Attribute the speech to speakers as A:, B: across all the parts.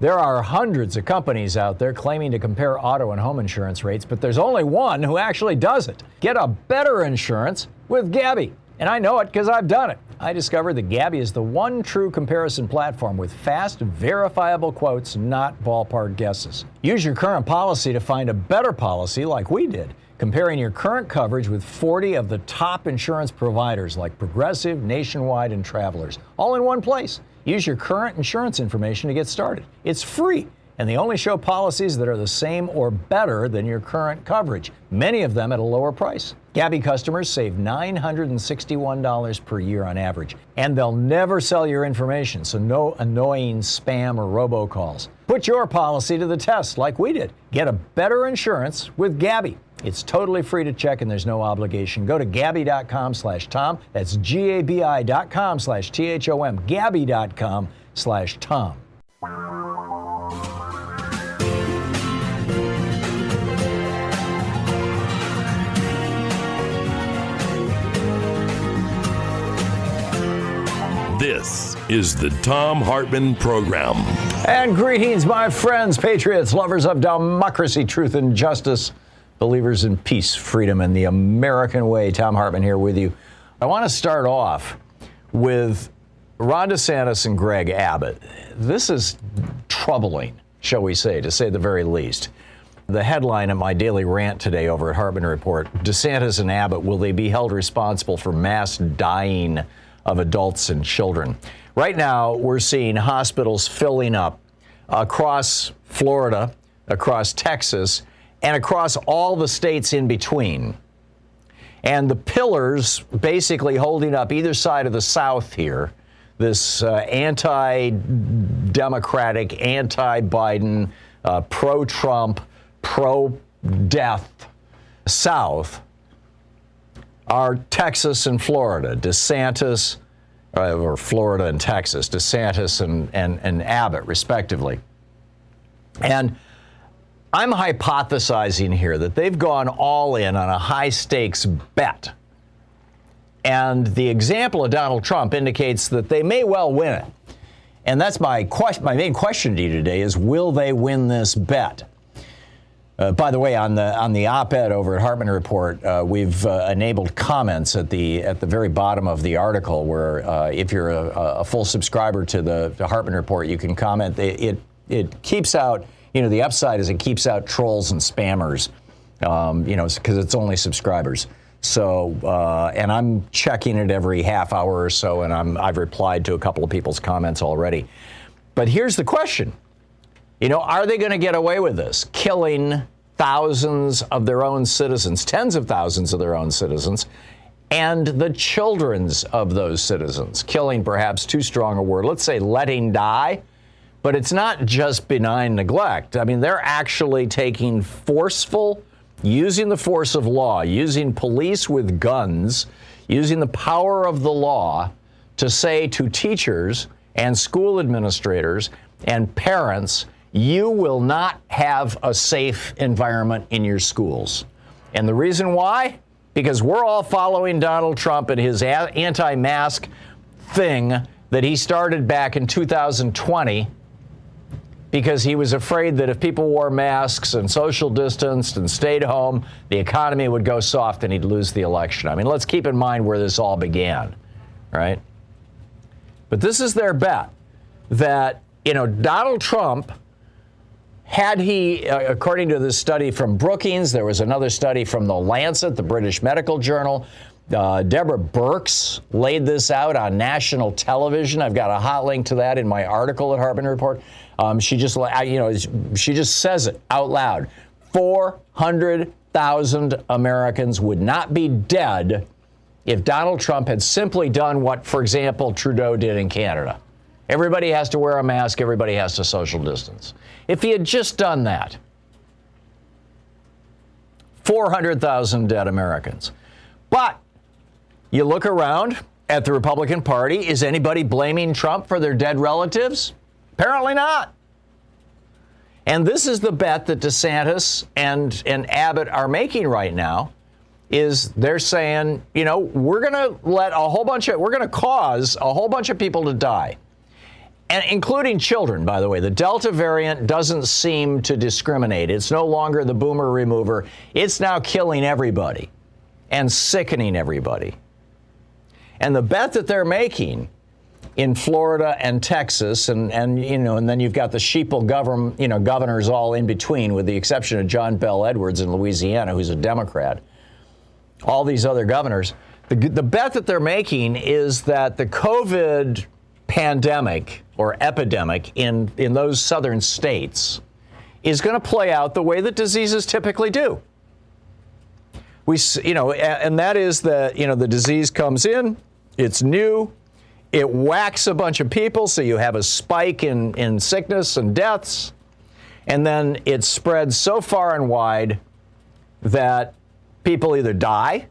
A: There are hundreds of companies out there claiming to compare auto and home insurance rates, but there's only one who actually does it. Get a better insurance with Gabi. And I know it because I've done it. I discovered that Gabi is the one true comparison platform with fast, verifiable quotes, not ballpark guesses. Use your current policy to find a better policy like we did, comparing your current coverage with 40 of the top insurance providers like Progressive, Nationwide, and Travelers, all in one place. Use your current insurance information to get started. It's free, and they only show policies that are the same or better than your current coverage, many of them at a lower price. Gabi customers save $961 per year on average, and they'll never sell your information, so no annoying spam or robocalls. Put your policy to the test like we did. Get a better insurance with Gabi. It's totally free to check and there's no obligation. Go to Gabi.com/Tom. That's GABI.com/THOM. Gabi.com/Tom.
B: This is the Thom Hartmann Program.
A: And greetings, my friends, patriots, lovers of democracy, truth, and justice, believers in peace, freedom, and the American way. Thom Hartmann here with you. I want to start off with Ron DeSantis and Greg Abbott. This is troubling, shall we say, to say the very least. The headline of my daily rant today over at Hartmann Report, DeSantis and Abbott, will they be held responsible for mass dying of adults and children? Right now, we're seeing hospitals filling up across Florida, across Texas, and across all the states in between. And the pillars basically holding up either side of the South here, this anti-democratic, anti-Biden, pro-Trump, pro-death South, are Texas and Florida. DeSantis, or Florida and Texas, DeSantis and Abbott, respectively. And I'm hypothesizing here that they've gone all in on a high-stakes bet. And the example of Donald Trump indicates that they may well win it. And that's my main question to you today is, will they win this bet? By the way, on the op-ed over at Hartmann Report, we've enabled comments at the very bottom of the article, where if you're a full subscriber to the Hartmann Report, you can comment. It keeps out, the upside is it keeps out trolls and spammers, because it's only subscribers. So, and I'm checking it every half hour or so, and I've replied to a couple of people's comments already. But here's the question. Are they going to get away with this? Killing thousands of their own citizens, tens of thousands of their own citizens, and the children's of those citizens. Killing, perhaps too strong a word. Let's say letting die. But it's not just benign neglect. I mean, they're actually taking forceful, using the force of law, using police with guns, using the power of the law to say to teachers and school administrators and parents, you will not have a safe environment in your schools. And the reason why? Because we're all following Donald Trump and his anti-mask thing that he started back in 2020, because he was afraid that if people wore masks and social distanced and stayed home, the economy would go soft and he'd lose the election. I mean, let's keep in mind where this all began, right? But this is their bet that, Donald Trump, had he, according to this study from Brookings, there was another study from The Lancet, the British Medical Journal. Deborah Birx laid this out on national television. I've got a hot link to that in my article at Hartmann Report. She just says it out loud. 400,000 Americans would not be dead if Donald Trump had simply done what, for example, Trudeau did in Canada. Everybody has to wear a mask. Everybody has to social distance. If he had just done that, 400,000 dead Americans. But you look around at the Republican Party. Is anybody blaming Trump for their dead relatives? Apparently not. And this is the bet that DeSantis and Abbott are making right now, is they're saying, we're going to cause a whole bunch of people to die. and including children, by the way. The Delta variant doesn't seem to discriminate. It's no longer the boomer remover. It's now killing everybody and sickening everybody. And the bet that they're making in Florida and Texas, and then you've got the sheeple governors all in between, with the exception of John Bel Edwards in Louisiana, who's a Democrat. All these other governors, the bet that they're making is that the COVID pandemic or epidemic in those southern states is going to play out the way that diseases typically do. And that is that, the disease comes in, it's new, it whacks a bunch of people, so you have a spike in sickness and deaths, and then it spreads so far and wide that people either die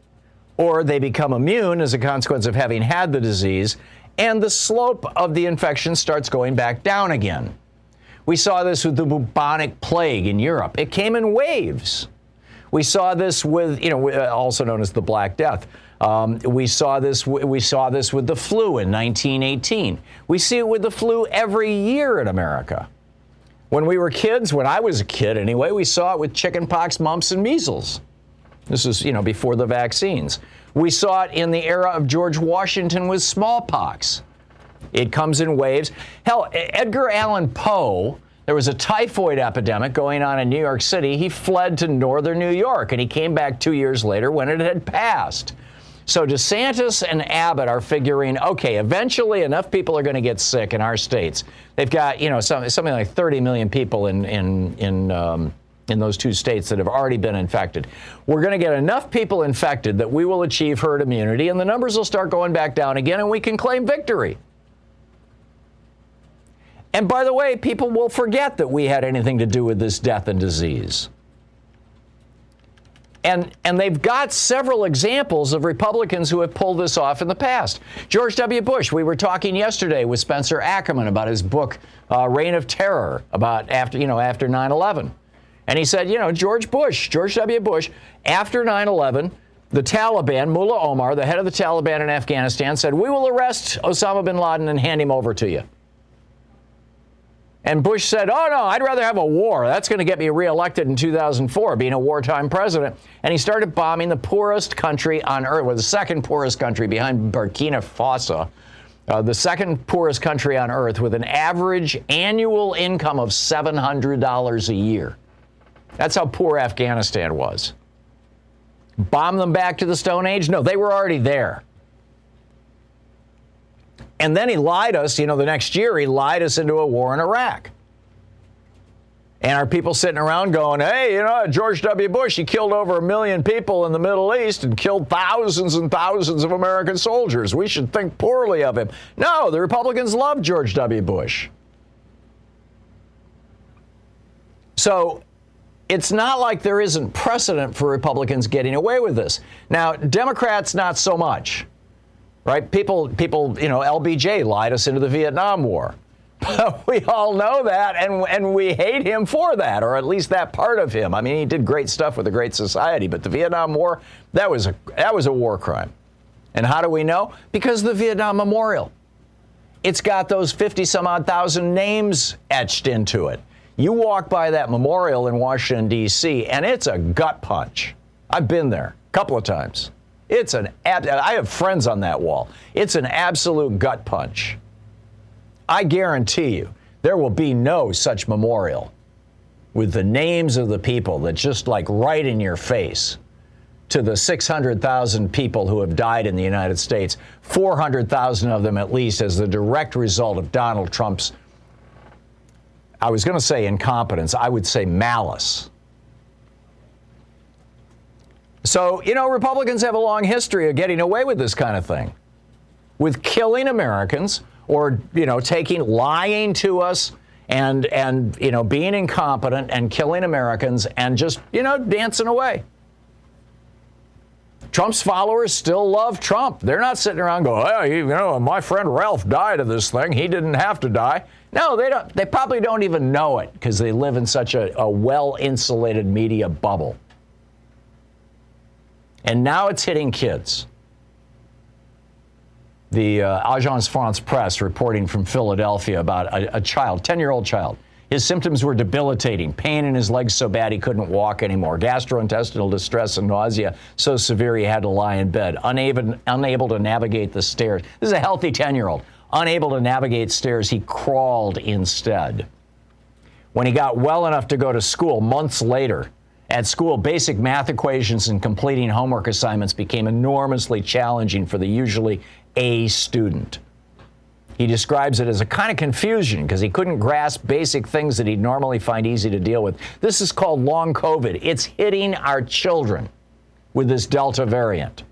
A: or they become immune as a consequence of having had the disease, and the slope of the infection starts going back down again. We saw this with the bubonic plague in Europe. It came in waves. We saw this with, also known as the Black Death. We saw this with the flu in 1918. We see it with the flu every year in America. When we were kids, when I was a kid anyway, we saw it with chickenpox, mumps, and measles. This is, before the vaccines. We saw it in the era of George Washington with smallpox. It comes in waves. Hell, Edgar Allan Poe, there was a typhoid epidemic going on in New York City. He fled to northern New York, and he came back 2 years later when it had passed. So DeSantis and Abbott are figuring, okay, eventually enough people are going to get sick in our states. They've got, something like 30 million people in those two states that have already been infected. We're going to get enough people infected that we will achieve herd immunity, and the numbers will start going back down again, and we can claim victory. And by the way, people will forget that we had anything to do with this death and disease. And they've got several examples of Republicans who have pulled this off in the past. George W. Bush, we were talking yesterday with Spencer Ackerman about his book, Reign of Terror, about after 9/11. And he said, George W. Bush, after 9/11, the Taliban, Mullah Omar, the head of the Taliban in Afghanistan, said, we will arrest Osama bin Laden and hand him over to you. And Bush said, oh, no, I'd rather have a war. That's going to get me reelected in 2004, being a wartime president. And he started bombing the poorest country on earth, or the second poorest country behind Burkina Faso, the second poorest country on earth, with an average annual income of $700 a year. That's how poor Afghanistan was. Bomb them back to the Stone Age? No, they were already there. And then he lied us, the next year he lied us into a war in Iraq. And our people sitting around going, hey, George W. Bush, he killed over 1 million people in the Middle East and killed thousands and thousands of American soldiers. We should think poorly of him. No, the Republicans love George W. Bush. So it's not like there isn't precedent for Republicans getting away with this. Now, Democrats, not so much. Right? People, LBJ lied us into the Vietnam War. We all know that, and we hate him for that, or at least that part of him. I mean, he did great stuff with the Great Society, but the Vietnam War, that was a war crime. And how do we know? Because of the Vietnam Memorial. It's got those 50-some-odd thousand names etched into it. You walk by that memorial in Washington, D.C., and it's a gut punch. I've been there a couple of times. I have friends on that wall. It's an absolute gut punch. I guarantee you there will be no such memorial with the names of the people that just like right in your face to the 600,000 people who have died in the United States, 400,000 of them at least as the direct result of Donald Trump's, I was going to say incompetence, I would say malice. So, Republicans have a long history of getting away with this kind of thing, with killing Americans or, lying to us and being incompetent and killing Americans and just, dancing away. Trump's followers still love Trump. They're not sitting around going, oh, my friend Ralph died of this thing. He didn't have to die. No, they don't. They probably don't even know it because they live in such a well-insulated media bubble. And now it's hitting kids. The Agence France-Presse reporting from Philadelphia about a child, 10-year-old child. His symptoms were debilitating. Pain in his legs so bad he couldn't walk anymore. Gastrointestinal distress and nausea so severe he had to lie in bed. Unable to navigate the stairs. This is a healthy 10-year-old. Unable to navigate stairs, he crawled instead. When he got well enough to go to school, months later, at school, basic math equations and completing homework assignments became enormously challenging for the usually A student. He describes it as a kind of confusion because he couldn't grasp basic things that he'd normally find easy to deal with. This is called long COVID. It's hitting our children with this Delta variant.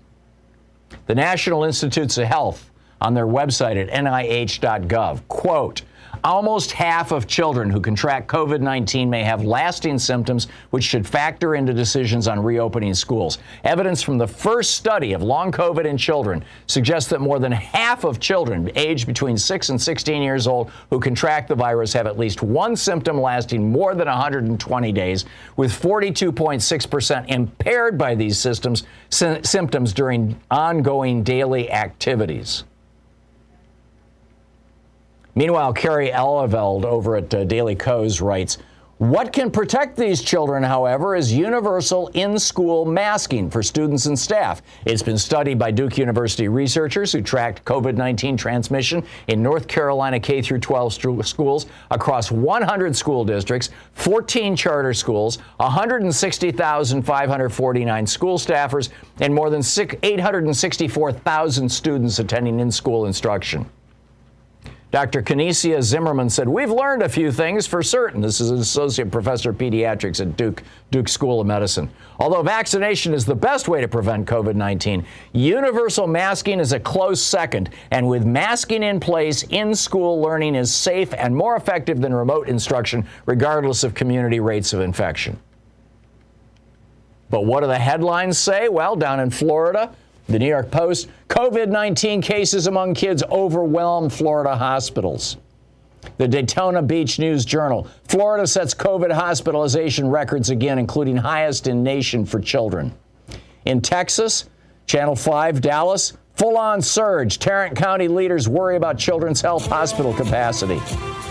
A: The National Institutes of Health on their website at nih.gov, quote, almost half of children who contract COVID-19 may have lasting symptoms, which should factor into decisions on reopening schools. Evidence from the first study of long COVID in children suggests that more than half of children aged between 6 and 16 years old who contract the virus have at least one symptom lasting more than 120 days, with 42.6% impaired by these symptoms during ongoing daily activities. Meanwhile, Carrie Eleveld over at Daily Kos writes, what can protect these children, however, is universal in-school masking for students and staff. It's been studied by Duke University researchers who tracked COVID-19 transmission in North Carolina K-12 schools across 100 school districts, 14 charter schools, 160,549 school staffers, and more than 864,000 students attending in-school instruction. Dr. Kinesia Zimmerman said, we've learned a few things for certain. This is an associate professor of pediatrics at Duke School of Medicine. Although vaccination is the best way to prevent COVID-19, universal masking is a close second. And with masking in place, in-school learning is safe and more effective than remote instruction, regardless of community rates of infection. But what do the headlines say? Well, down in Florida, the New York Post, COVID-19 cases among kids overwhelm Florida hospitals. The Daytona Beach News Journal, Florida sets COVID hospitalization records again, including highest in nation for children. In Texas, Channel 5, Dallas, full-on surge. Tarrant County leaders worry about children's health hospital capacity.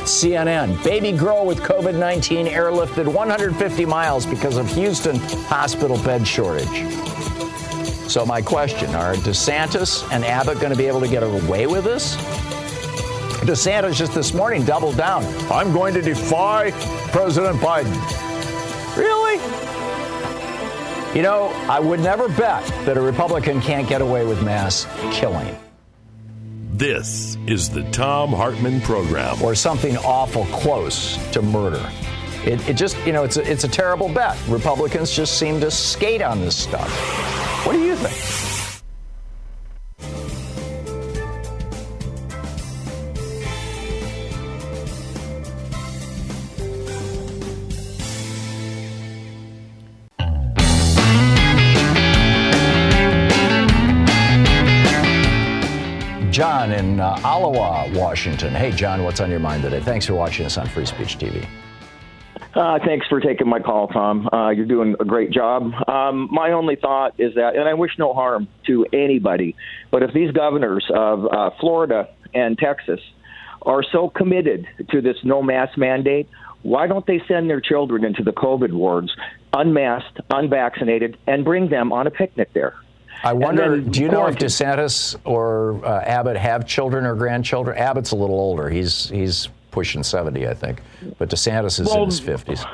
A: CNN, baby girl with COVID-19 airlifted 150 miles because of Houston hospital bed shortage. So my question, are DeSantis and Abbott going to be able to get away with this? DeSantis just this morning doubled down. I'm going to defy President Biden. Really? You know, I would never bet that a Republican can't get away with mass killing.
B: This is the Thom Hartmann Program.
A: Or something awful close to murder. It just, you know, it's a terrible bet. Republicans just seem to skate on this stuff. What do you think? John in Ottawa, Washington. Hey, John, what's on your mind today? Thanks for watching us on Free Speech TV.
C: Thanks for taking my call, Tom. You're doing a great job. My only thought is that, and I wish no harm to anybody, but if these governors of Florida and Texas are so committed to this no mask mandate, why don't they send their children into the COVID wards, unmasked, unvaccinated, and bring them on a picnic there?
A: I wonder, do you know if DeSantis or Abbott have children or grandchildren? Abbott's a little older. He's pushing 70, I think. But DeSantis is in his 50s.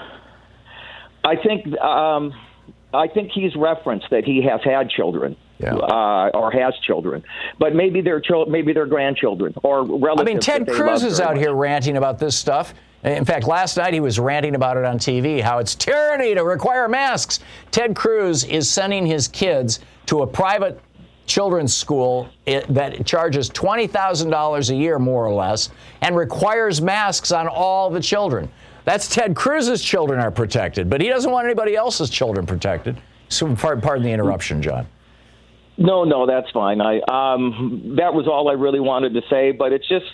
C: I think he's referenced that he has had children.
A: Yeah.
C: Or has children, but maybe they're grandchildren or relatives.
A: I mean, Ted Cruz is out here ranting about this stuff. In fact, last night he was ranting about it on TV, how it's tyranny to require masks. Ted Cruz is sending his kids to a private children's school that charges $20,000 a year, more or less, and requires masks on all the children. That's Ted Cruz's children are protected, but he doesn't want anybody else's children protected. So, pardon the interruption, John.
C: No, that's fine. That was all I really wanted to say, but it just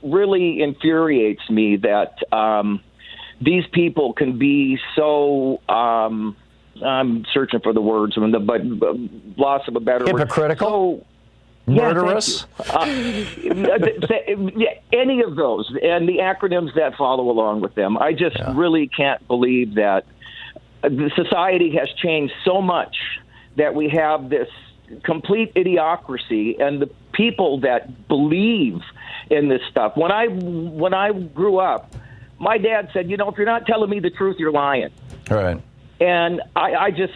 C: really infuriates me that these people can be so I'm searching for the words, but loss of a better
A: hypocritical?
C: word. So
A: Murderous?
C: Any of those, and the acronyms that follow along with them. I just really can't believe that the society has changed so much that we have this complete idiocracy, and the people that believe in this stuff. When I grew up, my dad said, if you're not telling me the truth, you're lying.
A: All right.
C: And it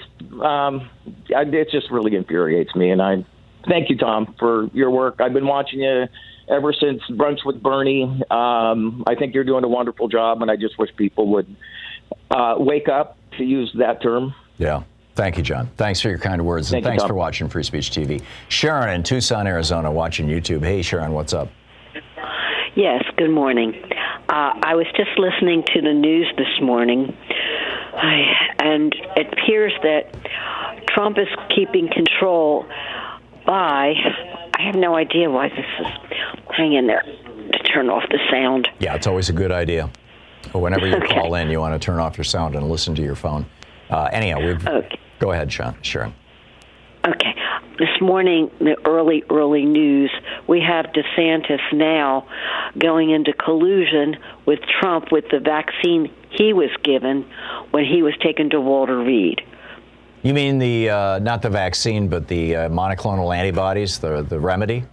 C: just really infuriates me. And I thank you, Tom, for your work. I've been watching you ever since Brunch with Bernie. I think you're doing a wonderful job, and I just wish people would wake up, to use that term.
A: Yeah. Thank you, John. Thanks for your kind words, and thanks for watching Free Speech TV. Sharon in Tucson, Arizona, watching YouTube. Hey, Sharon, what's up?
D: Yes, good morning. I was just listening to the news this morning, and it appears that Trump is keeping control by, I have no idea why this is, hang in there to turn off the sound.
A: Yeah, it's always a good idea. Whenever you call in, you want to turn off your sound and listen to your phone. Anyhow, go ahead, Sharon.
D: Okay. This morning, the early news, we have DeSantis now going into collusion with Trump with the vaccine he was given when he was taken to Walter Reed.
A: You mean the not the vaccine, but the monoclonal antibodies, the remedy?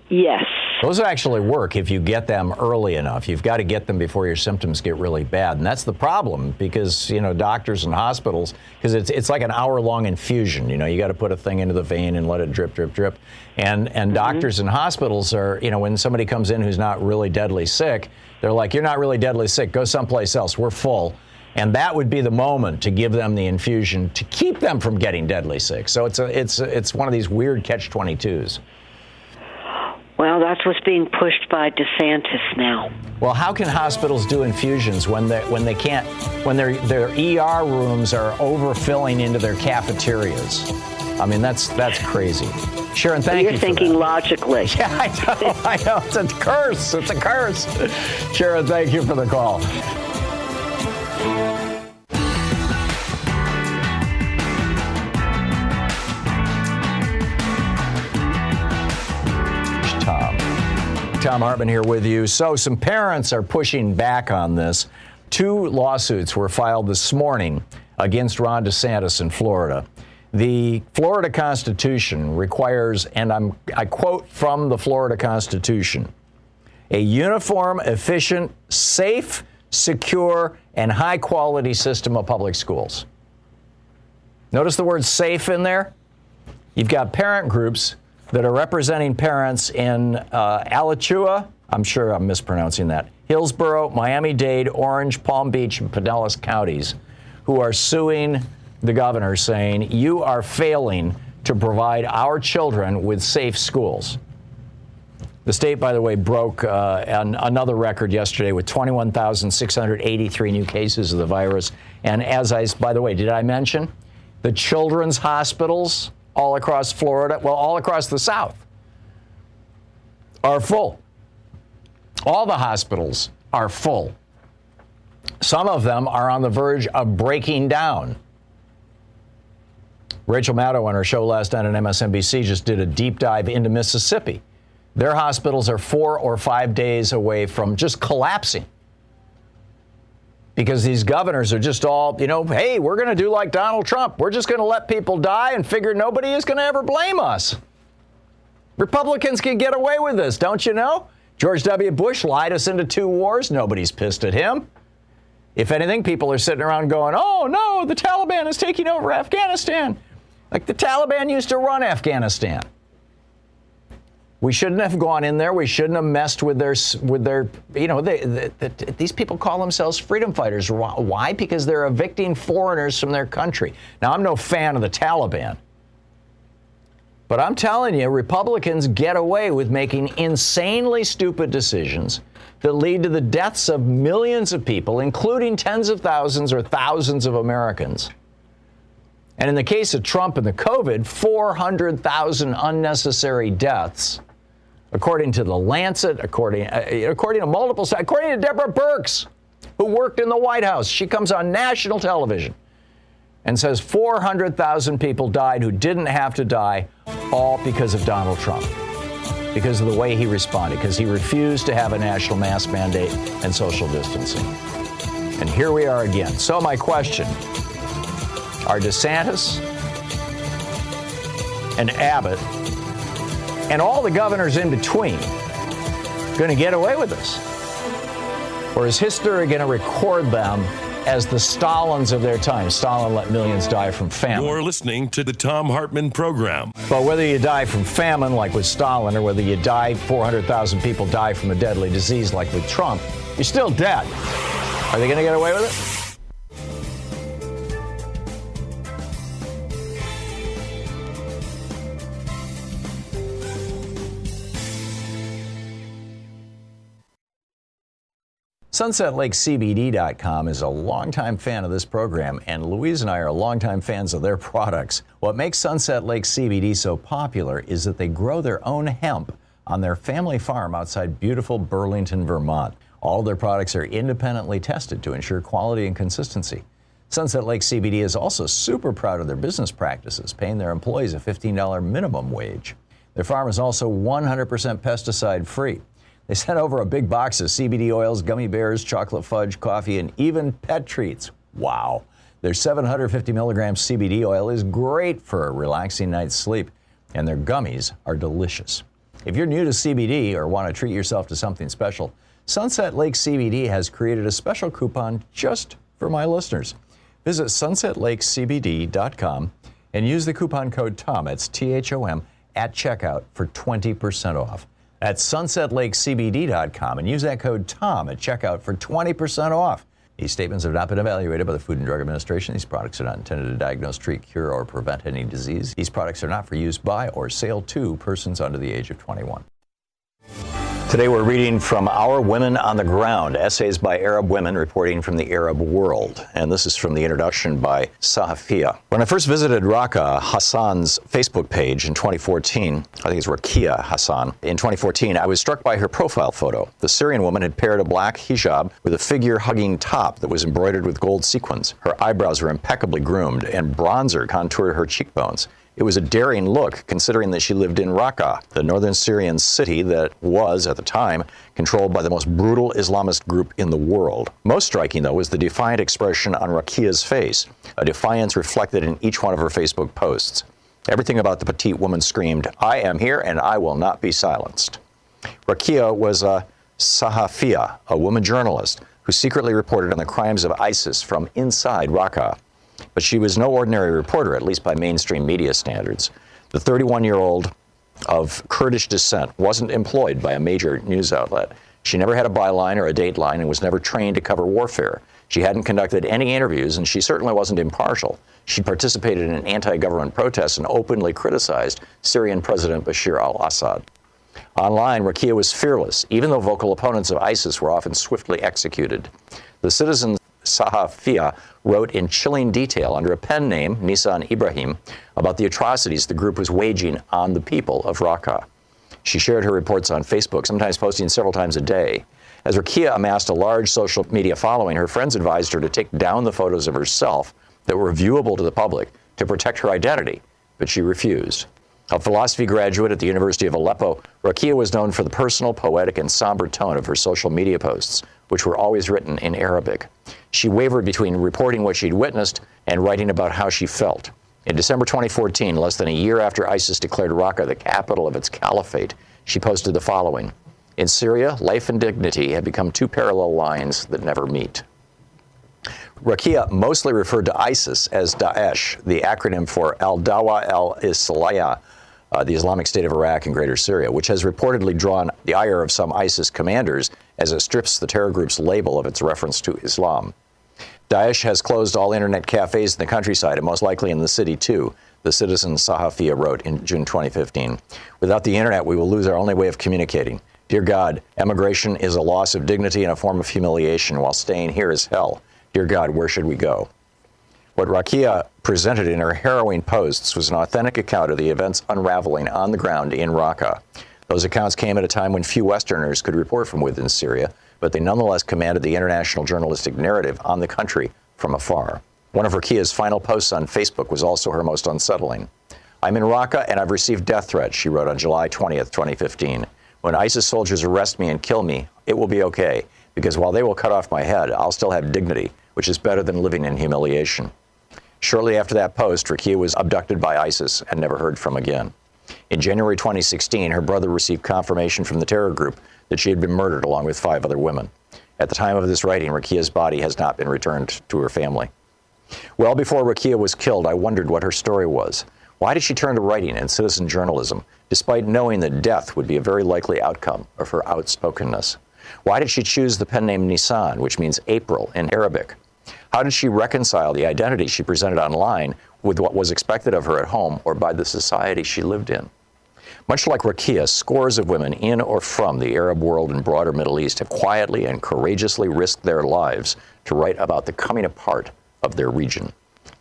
D: Yes.
A: Those actually work if you get them early enough. You've got to get them before your symptoms get really bad. And that's the problem because, doctors and hospitals, because it's like an hour-long infusion. You got to put a thing into the vein and let it drip, drip, drip. And doctors and hospitals are, when somebody comes in who's not really deadly sick, they're like, you're not really deadly sick. Go someplace else. We're full. And that would be the moment to give them the infusion to keep them from getting deadly sick. So it's one of these weird catch-22s.
D: Well, that's what's being pushed by DeSantis now.
A: Well, how can hospitals do infusions when their ER rooms are overfilling into their cafeterias? I mean, that's crazy. Sharon, thank you.
D: You're thinking logically.
A: Yeah, I know. It's a curse. It's a curse. Sharon, thank you for the call. Tom Hartman here with you. So some parents are pushing back on this. 2 lawsuits were filed this morning against Ron DeSantis in Florida. The Florida Constitution requires, and I quote from the Florida Constitution, a uniform, efficient, safe, secure, and high-quality system of public schools. Notice the word safe in there? You've got parent groups that are representing parents in Alachua, I'm sure I'm mispronouncing that, Hillsborough, Miami-Dade, Orange, Palm Beach, and Pinellas counties, who are suing the governor saying, you are failing to provide our children with safe schools. The state, by the way, broke another record yesterday with 21,683 new cases of the virus. And by the way, did I mention the children's hospitals all across Florida, well, all across the South, are full. All the hospitals are full. Some of them are on the verge of breaking down. Rachel Maddow on her show last night on MSNBC just did a deep dive into Mississippi. Their hospitals are 4 or 5 days away from just collapsing. Because these governors are just all, hey, we're going to do like Donald Trump. We're just going to let people die and figure nobody is going to ever blame us. Republicans can get away with this, don't you know? George W. Bush lied us into 2 wars. Nobody's pissed at him. If anything, people are sitting around going, oh, no, the Taliban is taking over Afghanistan. Like the Taliban used to run Afghanistan. We shouldn't have gone in there. We shouldn't have messed with their these people call themselves freedom fighters. Why? Because they're evicting foreigners from their country. Now, I'm no fan of the Taliban. But I'm telling you, Republicans get away with making insanely stupid decisions that lead to the deaths of millions of people, including tens of thousands or thousands of Americans. And in the case of Trump and the COVID, 400,000 unnecessary deaths, according to the Lancet, according to multiple sites, according to Deborah Birx, who worked in the White House. She comes on national television and says 400,000 people died who didn't have to die, all because of Donald Trump, because of the way he responded, because he refused to have a national mask mandate and social distancing. And here we are again. So my question, are DeSantis and Abbott and all the governors in between going to get away with this? Or is history going to record them as the Stalins of their time? Stalin let millions die from famine.
B: You're listening to the Thom Hartmann Program.
A: But whether you die from famine, like with Stalin, or whether you die, 400,000 people die from a deadly disease, like with Trump, you're still dead. Are they going to get away with it? SunsetLakeCBD.com is a longtime fan of this program, and Louise and I are longtime fans of their products. What makes Sunset Lake CBD so popular is that they grow their own hemp on their family farm outside beautiful Burlington, Vermont. All of their products are independently tested to ensure quality and consistency. Sunset Lake CBD is also super proud of their business practices, paying their employees a $15 minimum wage. Their farm is also 100% pesticide free. They sent over a big box of CBD oils, gummy bears, chocolate fudge, coffee, and even pet treats. Wow. Their 750 milligram CBD oil is great for a relaxing night's sleep, and their gummies are delicious. If you're new to CBD or want to treat yourself to something special, Sunset Lake CBD has created a special coupon just for my listeners. Visit sunsetlakecbd.com and use the coupon code TOM, that's THOM, at checkout for 20% off. At sunsetlakecbd.com and use that code TOM at checkout for 20% off. These statements have not been evaluated by the Food and Drug Administration. These products are not intended to diagnose, treat, cure, or prevent any disease. These products are not for use by or sale to persons under the age of 21. Today we're reading from Our Women on the Ground, essays by Arab women reporting from the Arab world. And this is from the introduction by Sahafia. When I first visited Raqqa Hassan's Facebook page in 2014, I think it's Rakia Hassan, in 2014, I was struck by her profile photo. The Syrian woman had paired a black hijab with a figure-hugging top that was embroidered with gold sequins. Her eyebrows were impeccably groomed, and bronzer contoured her cheekbones. It was a daring look, considering that she lived in Raqqa, the northern Syrian city that was, at the time, controlled by the most brutal Islamist group in the world. Most striking, though, was the defiant expression on Rakia's face, a defiance reflected in each one of her Facebook posts. Everything about the petite woman screamed, "I am here and I will not be silenced." Rakia was a Sahafia, a woman journalist, who secretly reported on the crimes of ISIS from inside Raqqa. But she was no ordinary reporter, at least by mainstream media standards. The 31-year-old of Kurdish descent wasn't employed by a major news outlet. She never had a byline or a dateline and was never trained to cover warfare. She hadn't conducted any interviews, and she certainly wasn't impartial. She participated in anti-government protests and openly criticized Syrian President Bashar al-Assad. Online, Rakia was fearless, even though vocal opponents of ISIS were often swiftly executed. The Citizen Sahafia wrote in chilling detail under a pen name, Nisan Ibrahim, about the atrocities the group was waging on the people of Raqqa. She shared her reports on Facebook, sometimes posting several times a day. As Rakia amassed a large social media following, her friends advised her to take down the photos of herself that were viewable to the public to protect her identity, but she refused. A philosophy graduate at the University of Aleppo, Rakia was known for the personal, poetic, and somber tone of her social media posts, which were always written in Arabic. She wavered between reporting what she'd witnessed and writing about how she felt. In December 2014, less than a year after ISIS declared Raqqa the capital of its caliphate, she posted the following: "In Syria, life and dignity have become two parallel lines that never meet." Rakia mostly referred to ISIS as Daesh, the acronym for Al-Dawa al-Islamiyya, the Islamic State of Iraq and Greater Syria, which has reportedly drawn the ire of some ISIS commanders as it strips the terror group's label of its reference to Islam. Daesh has closed all internet cafes in the countryside, and most likely in the city too, the Citizen Sahafia wrote in June 2015. "Without the internet, we will lose our only way of communicating. Dear God, emigration is a loss of dignity and a form of humiliation, while staying here is hell. Dear God, where should we go?" What Rakia presented in her harrowing posts was an authentic account of the events unraveling on the ground in Raqqa. Those accounts came at a time when few Westerners could report from within Syria, but they nonetheless commanded the international journalistic narrative on the country from afar. One of Rakia's final posts on Facebook was also her most unsettling. I'm in Raqqa and I've received death threats, she wrote on July 20th, 2015. When ISIS soldiers arrest me and kill me, it will be okay, because while they will cut off my head, I'll still have dignity, which is better than living in humiliation. Shortly after that post, Rakia was abducted by ISIS and never heard from again. In January 2016, her brother received confirmation from the terror group that she had been murdered along with 5 other women. At the time of this writing, Rakia's body has not been returned to her family. Well before Rakia was killed, I wondered what her story was. Why did she turn to writing and citizen journalism, despite knowing that death would be a very likely outcome of her outspokenness? Why did she choose the pen name Nisan, which means April in Arabic? How did she reconcile the identity she presented online with what was expected of her at home or by the society she lived in? Much like Rakia, scores of women in or from the Arab world and broader Middle East have quietly and courageously risked their lives to write about the coming apart of their region.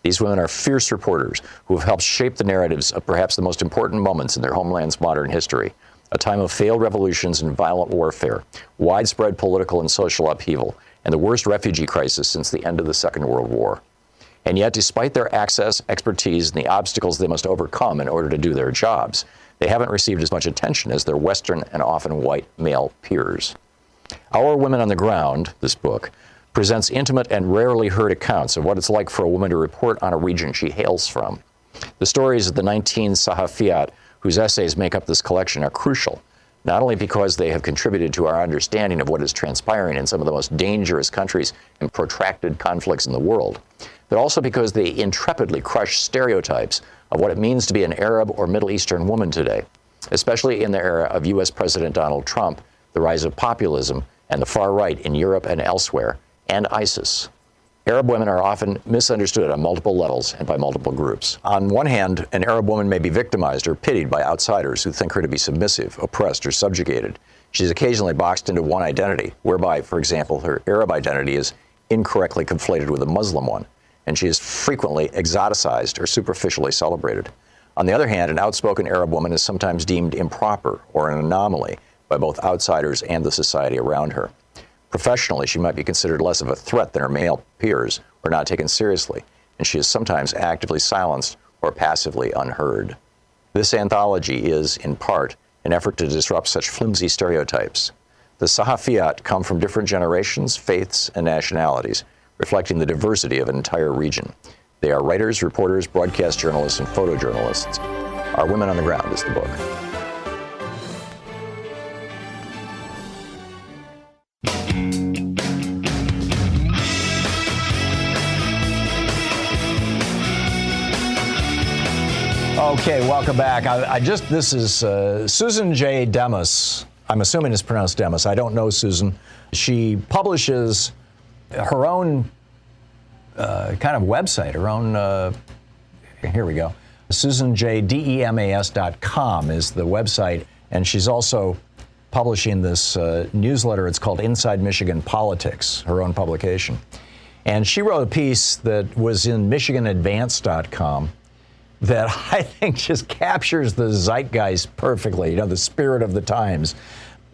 A: These women are fierce reporters who have helped shape the narratives of perhaps the most important moments in their homeland's modern history, a time of failed revolutions and violent warfare, widespread political and social upheaval, and the worst refugee crisis since the end of the Second World War. And yet, despite their access, expertise, and the obstacles they must overcome in order to do their jobs, they haven't received as much attention as their Western and often white male peers. Our Women on the Ground, this book, presents intimate and rarely heard accounts of what it's like for a woman to report on a region she hails from. The stories of the 19 Sahafiyat whose essays make up this collection are crucial, not only because they have contributed to our understanding of what is transpiring in some of the most dangerous countries and protracted conflicts in the world, but also because they intrepidly crush stereotypes of what it means to be an Arab or Middle Eastern woman today, especially in the era of U.S. President Donald Trump, the rise of populism, and the far right in Europe and elsewhere, and ISIS. Arab women are often misunderstood on multiple levels and by multiple groups. On one hand, an Arab woman may be victimized or pitied by outsiders who think her to be submissive, oppressed, or subjugated. She's occasionally boxed into one identity, whereby, for example, her Arab identity is incorrectly conflated with a Muslim one, and she is frequently exoticized or superficially celebrated. On the other hand, an outspoken Arab woman is sometimes deemed improper or an anomaly by both outsiders and the society around her. Professionally, she might be considered less of a threat than her male peers or not taken seriously, and she is sometimes actively silenced or passively unheard. This anthology is, in part, an effort to disrupt such flimsy stereotypes. The Sahafiyat come from different generations, faiths, and nationalities, reflecting the diversity of an entire region. They are writers, reporters, broadcast journalists, and photojournalists. Our Women on the Ground is the book. Okay, welcome back. This is Susan J. Demas. I'm assuming it's pronounced Demas. I don't know Susan. She publishes her own kind of website, her own, here we go. SusanJDemas.com is the website, and she's also publishing this newsletter. It's called Inside Michigan Politics, her own publication. And she wrote a piece that was in MichiganAdvance.com that I think just captures the zeitgeist perfectly, you know, the spirit of the times.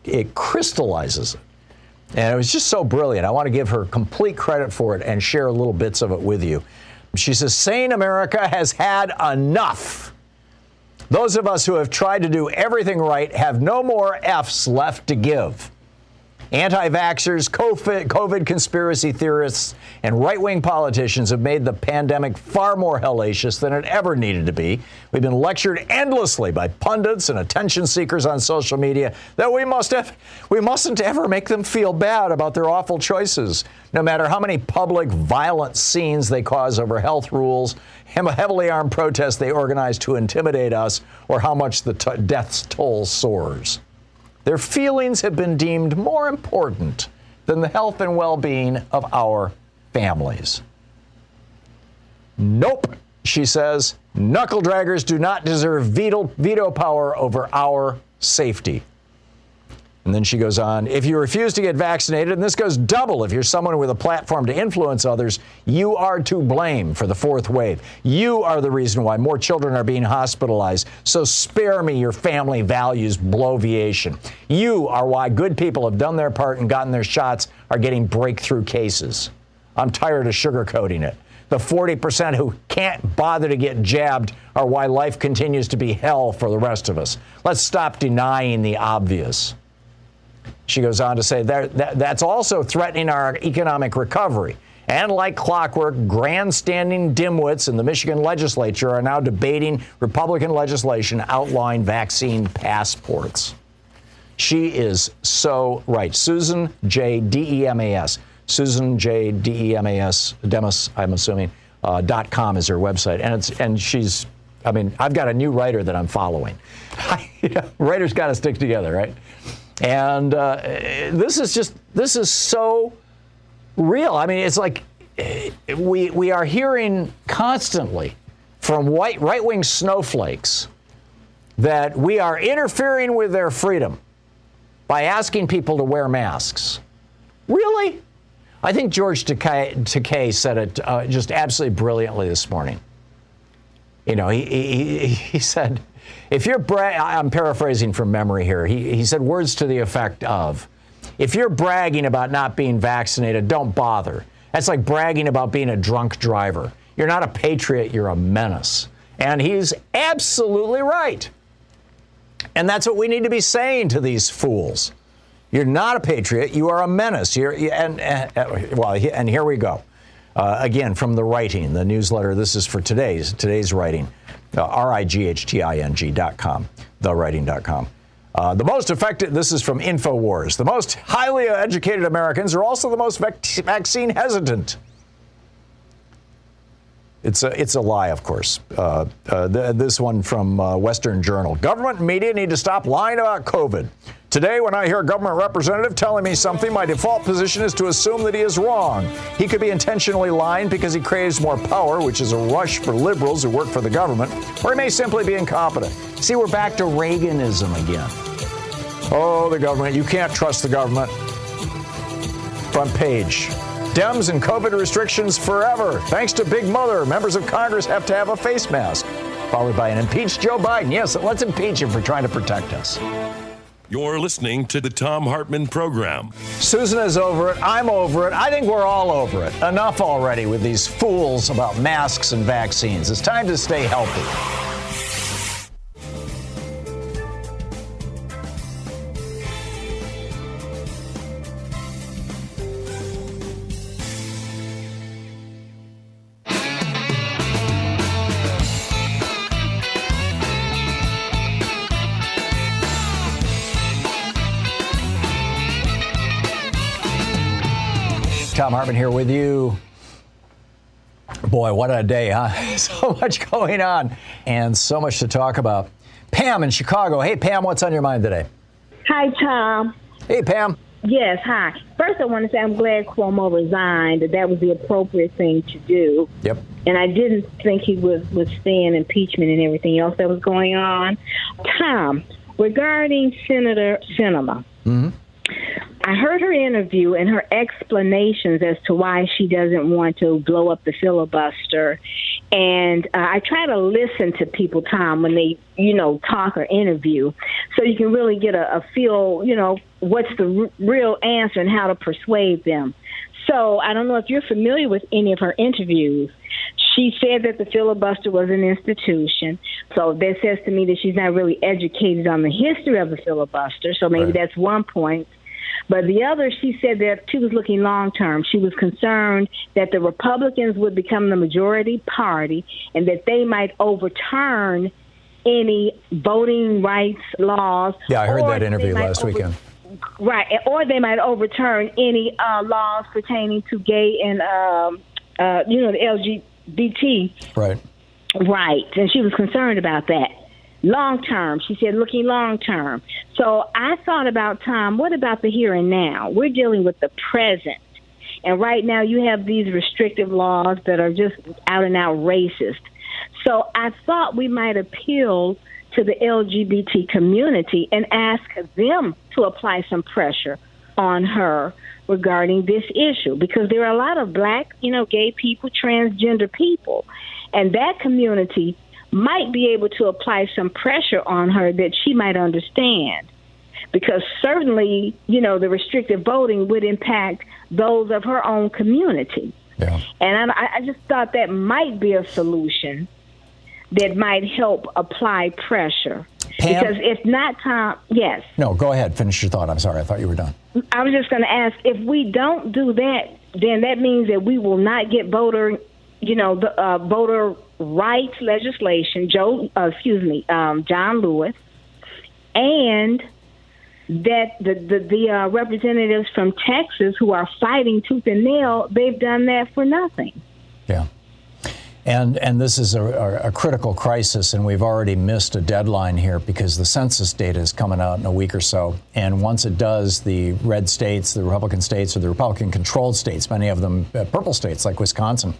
A: It crystallizes it. And it was just so brilliant. I want to give her complete credit for it and share little bits of it with you. She says, sane America has had enough. Those of us who have tried to do everything right have no more F's left to give. Anti-vaxxers, COVID conspiracy theorists, and right-wing politicians have made the pandemic far more hellacious than it ever needed to be. We've been lectured endlessly by pundits and attention seekers on social media that we mustn't ever make them feel bad about their awful choices, no matter how many public violent scenes they cause over health rules, heavily armed protests they organize to intimidate us, or how much the death toll soars. Their feelings have been deemed more important than the health and well-being of our families. Nope, she says, knuckle draggers do not deserve veto power over our safety. And then she goes on, if you refuse to get vaccinated, and this goes double if you're someone with a platform to influence others, you are to blame for the fourth wave. You are the reason why more children are being hospitalized. So spare me your family values bloviation. You are why good people have done their part and gotten their shots are getting breakthrough cases. I'm tired of sugarcoating it. the 40% who can't bother to get jabbed are why life continues to be hell for the rest of us. Let's stop denying the obvious. She goes on to say that's also threatening our economic recovery. And like clockwork, grandstanding dimwits in the Michigan legislature are now debating Republican legislation outlawing vaccine passports. She is so right. Susan J. Demas. Susan J. Demas, I'm assuming, .com is her website. And she's, I mean, I've got a new writer that I'm following. Writers got to stick together, right? And this is so real. I mean, it's like we are hearing constantly from right-wing snowflakes that we are interfering with their freedom by asking people to wear masks. Really? I think George Takei said it just absolutely brilliantly this morning. You know, he said, if you're I'm paraphrasing from memory here. He said words to the effect of, if you're bragging about not being vaccinated, don't bother. That's like bragging about being a drunk driver. You're not a patriot, you're a menace. And he's absolutely right. And that's what we need to be saying to these fools. You're not a patriot, you are a menace. And here we go. Again, from The Writing, the newsletter. This is for today's writing. RIGHTING.com, thewriting.com. The most effective, this is from InfoWars, the most highly educated Americans are also the most vaccine hesitant. It's a lie, of course. This one from Western Journal. Government and media need to stop lying about COVID. Today, when I hear a government representative telling me something, my default position is to assume that he is wrong. He could be intentionally lying because he craves more power, which is a rush for liberals who work for the government, or he may simply be incompetent. See, we're back to Reaganism again. Oh, the government. You can't trust the government. Front page. Dems and COVID restrictions forever. Thanks to Big Mother, members of Congress have to have a face mask. Followed by an impeached Joe Biden. Yes, let's impeach him for trying to protect us.
B: You're listening to the Thom Hartmann Program.
A: Susan is over it. I'm over it. I think we're all over it. Enough already with these fools about masks and vaccines. It's time to stay healthy. Thom Hartmann here with you. Boy, what a day, huh? So much going on and so much to talk about. Pam in Chicago. Hey, Pam, what's on your mind today?
E: Hi, Tom.
A: Hey, Pam.
E: Yes, hi. First, I want to say I'm glad Cuomo resigned. That was the appropriate thing to do.
A: Yep.
E: And I didn't think he would withstand impeachment and everything else that was going on. Tom, regarding Senator Sinema, I heard her interview and her explanations as to why she doesn't want to blow up the filibuster. And I try to listen to people, Tom, when they, talk or interview, so you can really get a feel, what's the real answer and how to persuade them. So I don't know if you're familiar with any of her interviews. She said that the filibuster was an institution. So that says to me that she's not really educated on the history of the filibuster. So maybe that's one point. But the other, she said that she was looking long-term. She was concerned that the Republicans would become the majority party and that they might overturn any voting rights laws.
A: Yeah, I heard that interview last weekend.
E: Right, or they might overturn any laws pertaining to gay and, the LGBT.
A: Right.
E: Right, and she was concerned about that. Long term, she said, looking long term. So I thought about, Tom, what about the here and now? We're dealing with the present. And right now you have these restrictive laws that are just out and out racist. So I thought we might appeal to the LGBT community and ask them to apply some pressure on her regarding this issue, because there are a lot of black, gay people, transgender people, and that community might be able to apply some pressure on her that she might understand, because certainly, the restrictive voting would impact those of her own community.
A: Yeah.
E: And I just thought that might be a solution that might help apply pressure.
A: Pam?
E: Because if not, Tom, yes.
A: No, go ahead. Finish your thought. I'm sorry. I thought you were done.
E: I was just going to ask, if we don't do that, then that means that we will not get voter rights legislation, John Lewis, and that the representatives from Texas who are fighting tooth and nail, they've done that for nothing.
A: Yeah. And this is a critical crisis, and we've already missed a deadline here because the census data is coming out in a week or so. And once it does, the red states, the Republican states, or the Republican-controlled states, many of them purple states like Wisconsin,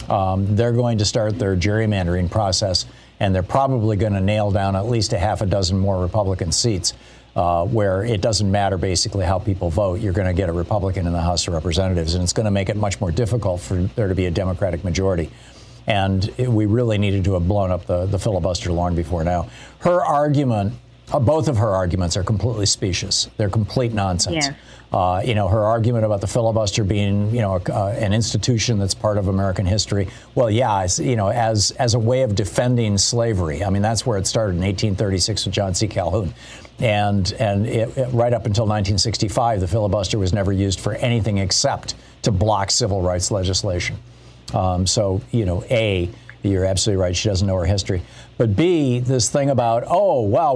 A: they're going to start their gerrymandering process, and they're probably going to nail down at least a half a dozen more Republican seats where it doesn't matter basically how people vote. You're going to get a Republican in the House of Representatives, and it's going to make it much more difficult for there to be a Democratic majority. And we really needed to have blown up the filibuster long before now. Her argument, both of her arguments are completely specious. They're complete nonsense.
E: Yes.
A: Her argument about the filibuster being, an institution that's part of American history. Well, yeah, as a way of defending slavery. I mean, that's where it started in 1836 with John C. Calhoun. And right up until 1965, the filibuster was never used for anything except to block civil rights legislation. A, you're absolutely right, she doesn't know her history. But B, this thing about,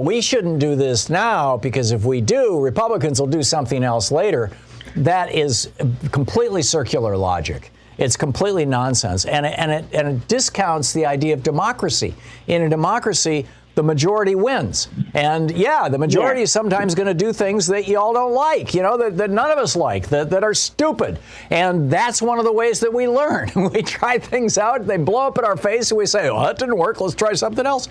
A: we shouldn't do this now because if we do, Republicans will do something else later. That is completely circular logic. It's completely nonsense. And it discounts the idea of democracy. In a democracy, the majority wins. And the majority is sometimes going to do things that you all don't like, that none of us like, that are stupid. And that's one of the ways that we learn. We try things out, they blow up in our face, and we say, that didn't work, let's try something else.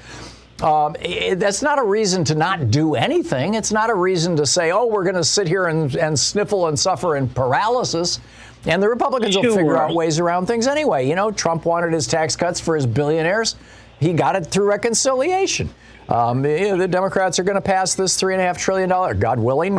A: That's not a reason to not do anything. It's not a reason to say, we're going to sit here and sniffle and suffer in paralysis. And the Republicans will figure out ways around things anyway. Trump wanted his tax cuts for his billionaires. He got it through reconciliation. The Democrats are going to pass this $3.5 trillion, God willing,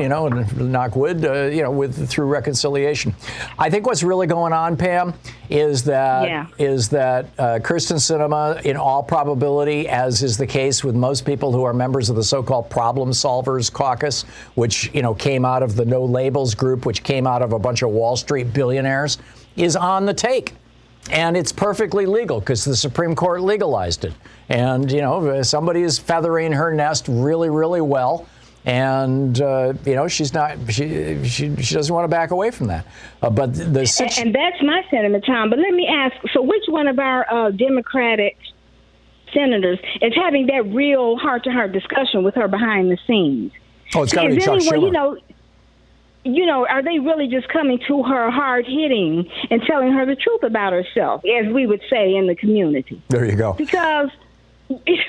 A: knock wood, through reconciliation. I think what's really going on, Pam, is that Kyrsten Sinema, in all probability, as is the case with most people who are members of the so-called Problem Solvers Caucus, which came out of the No Labels group, which came out of a bunch of Wall Street billionaires, is on the take. And it's perfectly legal because the Supreme Court legalized it. And, somebody is feathering her nest really, really well. And, she's not, she doesn't want to back away from that. But and
E: that's my sentiment, Tom. But let me ask, so which one of our Democratic senators is having that real heart-to-heart discussion with her behind the scenes?
A: Oh, it's got to be Chuck Schumer.
E: Are they really just coming to her hard-hitting and telling her the truth about herself, as we would say in the community?
A: There you go.
E: Because, because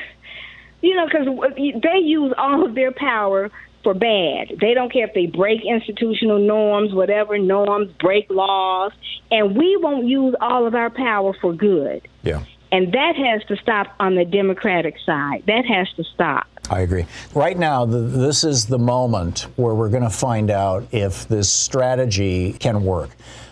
E: they use all of their power for bad. They don't care if they break institutional norms, whatever norms, break laws, and we won't use all of our power for good.
A: Yeah.
E: And that has to stop on the Democratic side. That has to stop.
A: I agree. Right now, this is the moment where we're going to find out if this strategy can work.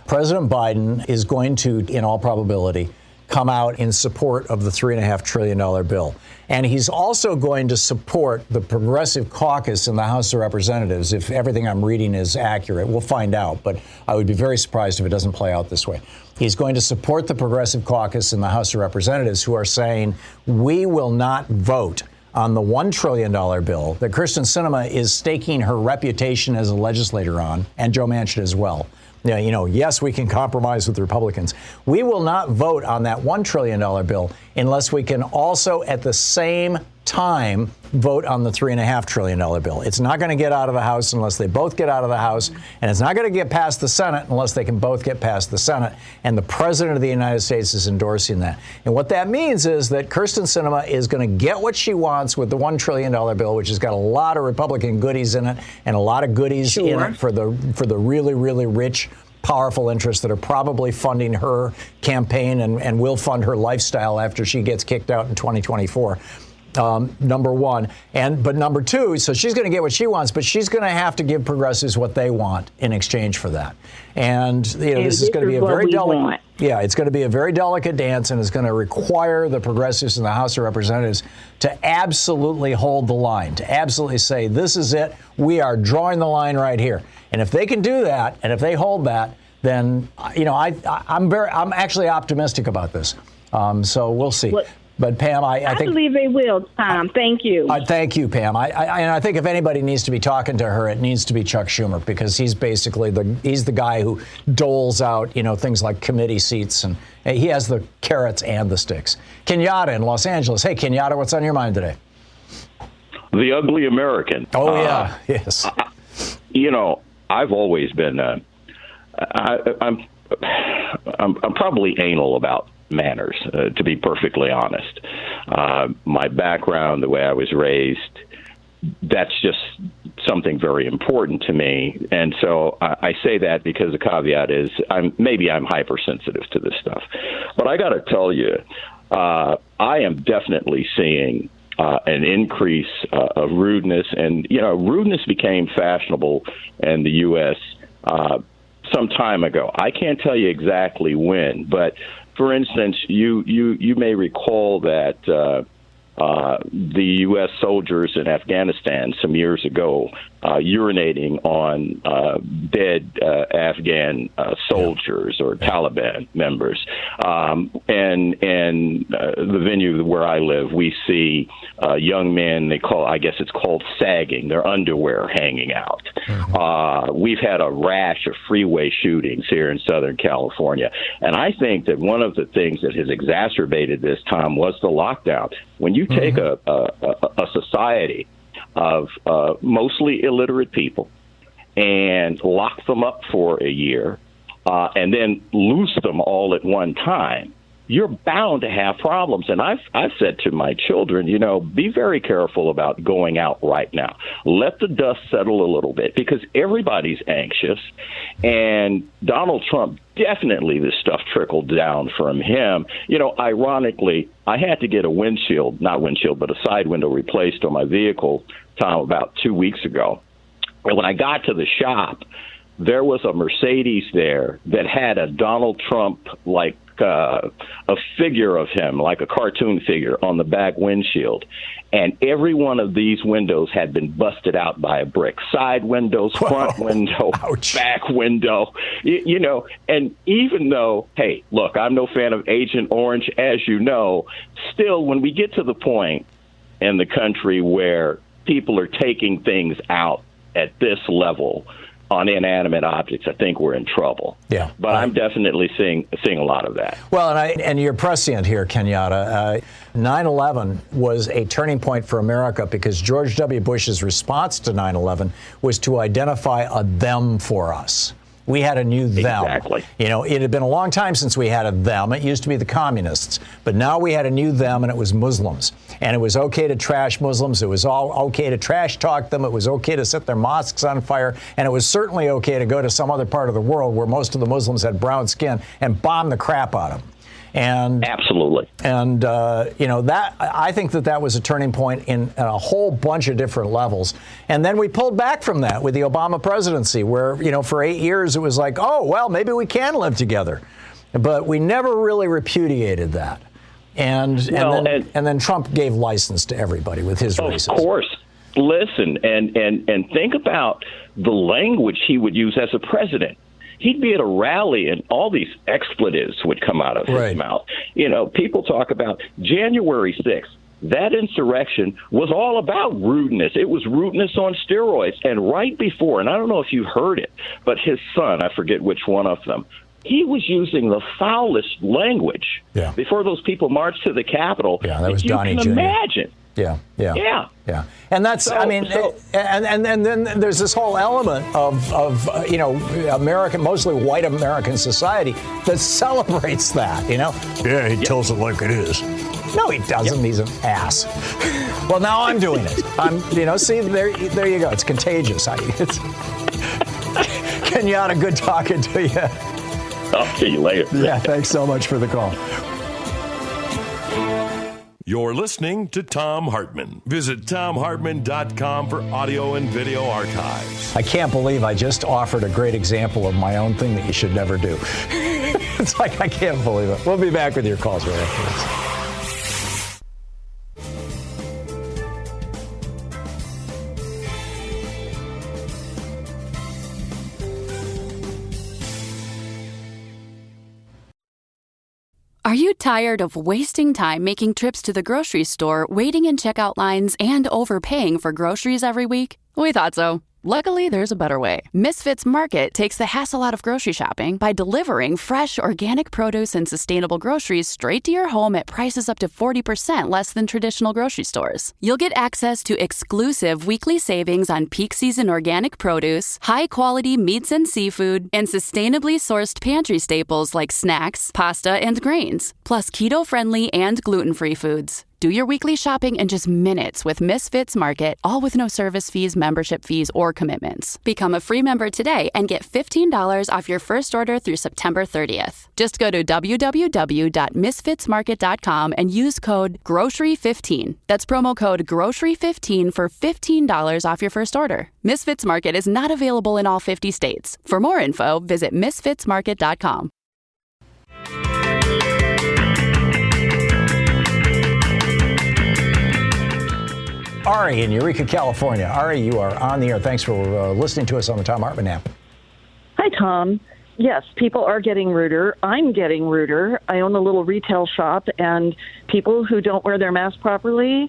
A: President Biden is going to, in all probability, come out in support of the $3.5 trillion bill. And he's also going to support the Progressive Caucus in the House of Representatives. If everything I'm reading is accurate, we'll find out. But I would be very surprised if it doesn't play out this way. He's going to support the Progressive Caucus in the House of Representatives who are saying, we will not vote on the $1 trillion bill that Kyrsten Sinema is staking her reputation as a legislator on, and Joe Manchin as well. Yes, we can compromise with the Republicans. We will not vote on that $1 trillion bill unless we can also at the same time vote on the $3.5 trillion bill. It's not going to get out of the House unless they both get out of the House, and it's not going to get past the Senate unless they can both get past the Senate. And the President of the United States is endorsing that. And what that means is that Kyrsten Sinema is going to get what she wants with the $1 trillion bill, which has got a lot of Republican goodies in it and a lot of goodies in it for the really, really rich, powerful interests that are probably funding her campaign and will fund her lifestyle after she gets kicked out in 2024. number one. But number two, so she's going to get what she wants, but she's going to have to give progressives what they want in exchange for that. And this is going to be a very delicate. Yeah, it's going to be a very delicate dance, and it's going to require the progressives in the House of Representatives to absolutely hold the line, to absolutely say, this is it. We are drawing the line right here. And if they can do that, and if they hold that, then I'm actually optimistic about this. So we'll see. But Pam, I think,
E: believe they will, Tom. Thank you.
A: Thank you, Pam. I think if anybody needs to be talking to her, it needs to be Chuck Schumer, because he's basically the guy who doles out things like committee seats, and he has the carrots and the sticks. Kenyatta in Los Angeles. Hey, Kenyatta, what's on your mind today?
F: The ugly American.
A: Oh yeah, yes.
F: I've always been. I'm probably anal about manners, to be perfectly honest. My background, the way I was raised, that's just something very important to me. And so I say that because the caveat is I'm hypersensitive to this stuff. But I got to tell you, I am definitely seeing an increase of rudeness. And, rudeness became fashionable in the U.S. Some time ago. I can't tell you exactly when, but for instance, you may recall that the U.S. soldiers in Afghanistan some years ago urinating on dead Afghan soldiers or Taliban members. And the venue where I live, we see young men, I guess it's called sagging, their underwear hanging out. We've had a rash of freeway shootings here in Southern California. And I think that one of the things that has exacerbated this, Tom, was the lockdown. When you take a society of mostly illiterate people and lock them up for a year and then loose them all at one time, you're bound to have problems. And I've said to my children, be very careful about going out right now. Let the dust settle a little bit, because everybody's anxious. And Donald Trump, definitely this stuff trickled down from him. Ironically, I had to get a side window replaced on my vehicle, Tom, about 2 weeks ago. And when I got to the shop, there was a Mercedes there that had a Donald Trump, like a figure of him, like a cartoon figure, on the back windshield. And every one of these windows had been busted out by a brick. Side windows, front window, back window, and even though, hey, look, I'm no fan of Agent Orange, as you know, still, when we get to the point in the country where people are taking things out at this level on inanimate objects, I think we're in trouble.
A: Yeah,
F: but I'm definitely seeing a lot of that.
A: Well, and you're prescient here, Kenyatta. 9/11 was a turning point for America, because George W. Bush's response to 9/11 was to identify a them for us. We had a new them.
F: Exactly.
A: It had been a long time since we had a them. It used to be the communists, but now we had a new them, and it was Muslims. And it was okay to trash Muslims. It was all okay to trash talk them. It was okay to set their mosques on fire. And it was certainly okay to go to some other part of the world where most of the Muslims had brown skin and bomb the crap out of them. And
F: absolutely.
A: And, that I think that was a turning point in a whole bunch of different levels. And then we pulled back from that with the Obama presidency, where, for 8 years it was like, oh, well, maybe we can live together. But we never really repudiated that. And then Trump gave license to everybody with his racism.
F: Of course. Listen, and think about the language he would use as a president. He'd be at a rally and all these expletives would come out of his mouth. People talk about January 6th. That insurrection was all about rudeness. It was rudeness on steroids. And right before, and I don't know if you heard it, but his son, I forget which one of them, he was using the foulest language before those people marched to the Capitol.
A: Yeah, that was Donnie Jr.
F: You can imagine.
A: Yeah. And that's, and then there's this whole element of American, mostly white American society that celebrates that, Yeah, he tells it like it is. No, he doesn't. He's an ass. Well, now I'm doing it. See, there you go. It's contagious. Kenyatta, good talking to you.
F: I'll see you later.
A: Yeah, thanks so much for the call.
B: You're listening to Thom Hartmann. Visit thomhartmann.com for audio and video archives.
A: I can't believe I just offered a great example of my own thing that you should never do. It's like, I can't believe it. We'll be back with your calls right after this.
G: Are you tired of wasting time making trips to the grocery store, waiting in checkout lines, and overpaying for groceries every week? We thought so. Luckily, there's a better way. Misfits Market takes the hassle out of grocery shopping by delivering fresh, organic produce and sustainable groceries straight to your home at prices up to 40% less than traditional grocery stores. You'll get access to exclusive weekly savings on peak season organic produce, high-quality meats and seafood, and sustainably sourced pantry staples like snacks, pasta, and grains, plus keto-friendly and gluten-free foods. Do your weekly shopping in just minutes with Misfits Market, all with no service fees, membership fees, or commitments. Become a free member today and get $15 off your first order through September 30th. Just go to www.misfitsmarket.com and use code GROCERY15. That's promo code GROCERY15 for $15 off your first order. Misfits Market is not available in all 50 states. For more info, visit misfitsmarket.com.
A: Ari in Eureka, California. Ari, you are on the air. Thanks for listening to us on the Thom Hartmann app.
H: Hi, Tom. Yes, people are getting ruder. I'm getting ruder. I own a little retail shop, and people who don't wear their mask properly,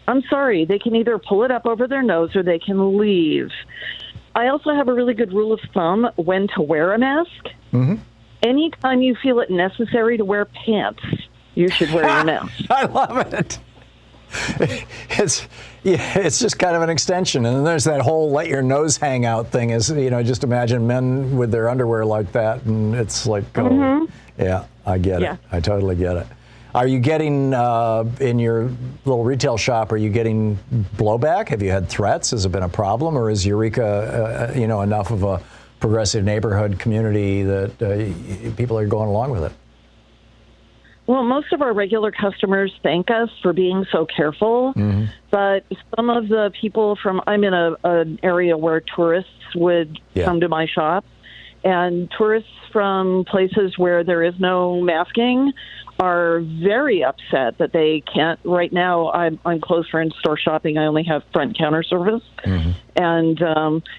H: I'm sorry, they can either pull it up over their nose or they can leave. I also have a really good rule of thumb when to wear a mask. Mm-hmm. Anytime you feel it necessary to wear pants, you should wear your mask.
A: I love it. It's just kind of an extension, and then there's that whole let your nose hang out thing. Is just imagine men with their underwear like that, and it's like, yeah, I get it. I totally get it. Are you getting in your little retail shop? Are you getting blowback? Have you had threats? Has it been a problem, or is Eureka, enough of a progressive neighborhood community that people are going along with it?
H: Well, most of our regular customers thank us for being so careful, but some of the people I'm in an area where tourists would come to my shop, and tourists from places where there is no masking are very upset that they can't. Right now, I'm closed for in-store shopping. I only have front counter service. And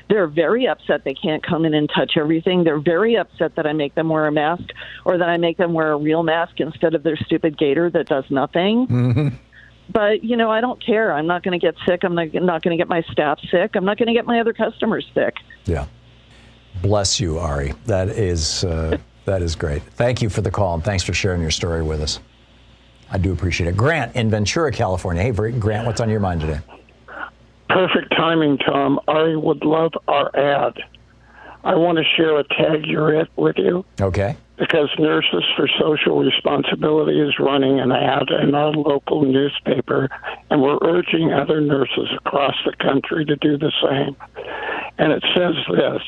H: they're very upset they can't come in and touch everything. They're very upset that I make them wear a mask or that I make them wear a real mask instead of their stupid gaiter that does nothing. But, I don't care. I'm not going to get sick. I'm not going to get my staff sick. I'm not going to get my other customers sick.
A: Yeah. Bless you, Ari. That is great. Thank you for the call, and thanks for sharing your story with us. I do appreciate it. Grant in Ventura, California. Hey, Grant, what's on your mind today?
I: Perfect timing, Tom. Ari would love our ad. I want to share a tag you're at with you.
A: Okay.
I: Because Nurses for Social Responsibility is running an ad in our local newspaper, and we're urging other nurses across the country to do the same. And it says this: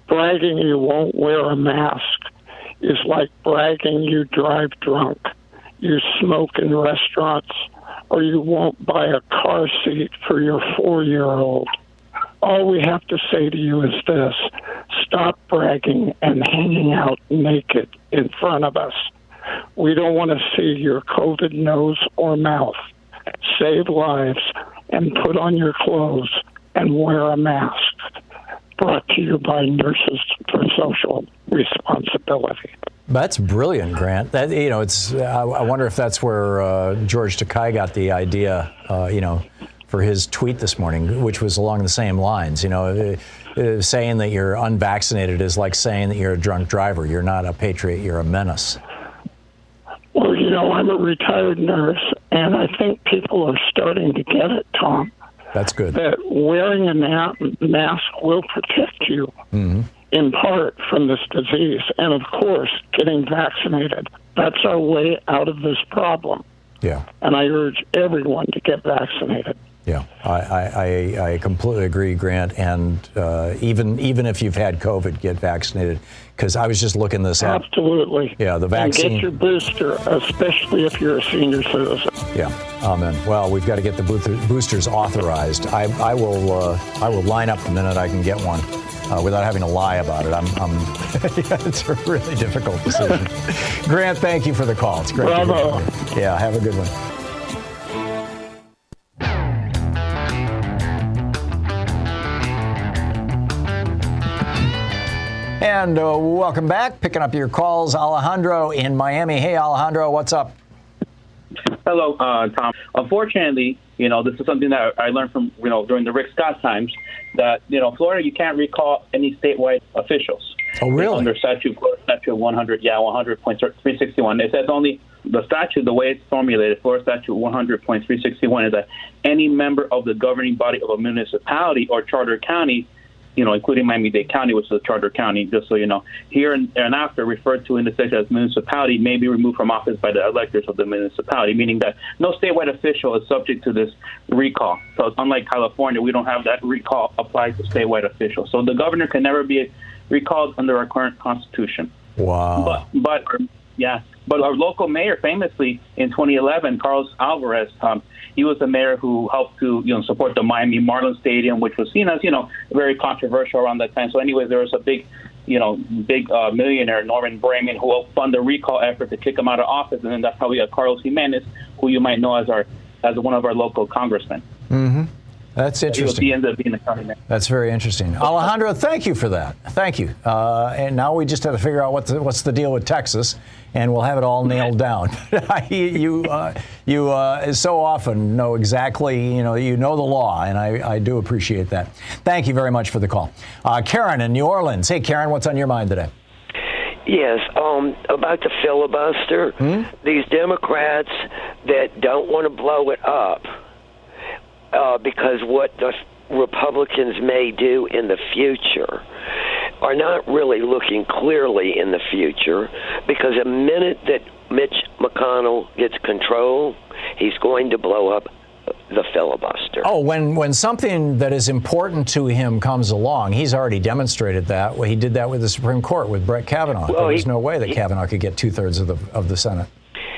I: bragging you won't wear a mask is like bragging you drive drunk, you smoke in restaurants, or you won't buy a car seat for your 4-year-old. All we have to say to you is this: stop bragging and hanging out naked in front of us. We don't want to see your COVID nose or mouth. Save lives and put on your clothes and wear a mask. Brought to you by Nurses for Social Responsibility.
A: That's brilliant, Grant. That it's. I wonder if that's where George Takei got the idea. For his tweet this morning, which was along the same lines. Saying that you're unvaccinated is like saying that you're a drunk driver. You're not a patriot. You're a menace.
I: Well, I'm a retired nurse, and I think people are starting to get it, Tom.
A: That's good.
I: That wearing a mask will protect you, in part, from this disease. And, of course, getting vaccinated. That's our way out of this problem.
A: Yeah.
I: And I urge everyone to get vaccinated.
A: Yeah, I completely agree, Grant. And even if you've had COVID, get vaccinated. Because I was just looking this up.
I: Absolutely.
A: Yeah, the vaccine.
I: And get your booster, especially if you're a senior citizen.
A: Yeah, amen. Well, we've got to get the boosters authorized. I will line up the minute I can get one without having to lie about it. It's a really difficult decision. Grant, thank you for the call. It's great.
I: Bravo.
A: Yeah, have a good one. And welcome back. Picking up your calls, Alejandro in Miami. Hey, Alejandro, what's up?
J: Hello, Tom. Unfortunately, this is something that I learned from, during the Rick Scott times, that, Florida, you can't recall any statewide officials.
A: Oh, really?
J: Under statute 100.361. It says only the statute, the way it's formulated, Florida statute 100.361, is that any member of the governing body of a municipality or charter county, including Miami-Dade County, which is a charter county, just so you know, here and after referred to in the section as municipality, may be removed from office by the electors of the municipality, meaning that no statewide official is subject to this recall. So unlike California, we don't have that recall applied to statewide officials. So the governor can never be recalled under our current constitution.
A: Wow.
J: But our local mayor, famously in 2011, Carlos Alvarez, he was the mayor who helped to support the Miami Marlins Stadium, which was seen as very controversial around that time. So, anyways, there was a big millionaire, Norman Brayman, who helped fund the recall effort to kick him out of office, and then that's how we got Carlos Jimenez, who you might know as one of our local congressmen.
A: Mm-hmm. That's interesting.
J: He ended up being the county mayor.
A: That's very interesting. Alejandro, thank you for that. Thank you. And now we just have to figure out what's the deal with Texas, and we'll have it all nailed down. You so often know exactly, you know the law, and I do appreciate that. Thank you very much for the call. Karen in New Orleans. Hey, Karen, what's on your mind today?
K: Yes, about the filibuster. These Democrats that don't want to blow it up, because what the Republicans may do in the future are not really looking clearly in the future, because the minute that Mitch McConnell gets control, he's going to blow up the filibuster.
A: Oh, when something that is important to him comes along, he's already demonstrated that. Well, he did that with the Supreme Court with Brett Kavanaugh. There was no way that Kavanaugh could get 2/3 of the Senate.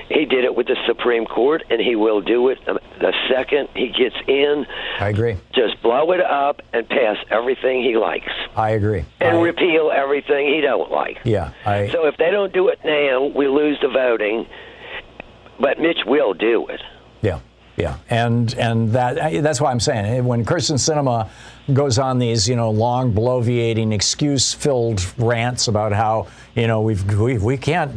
K: He did it with the Supreme Court, and he will do it the second he gets in.
A: I agree.
K: Just blow it up and pass everything he likes.
A: I agree.
K: And repeal everything he don't like.
A: Yeah.
K: So if they don't do it now, we lose the voting, but Mitch will do it.
A: Yeah. Yeah, and that's why I'm saying when Kyrsten Sinema goes on these long bloviating excuse-filled rants about how we can't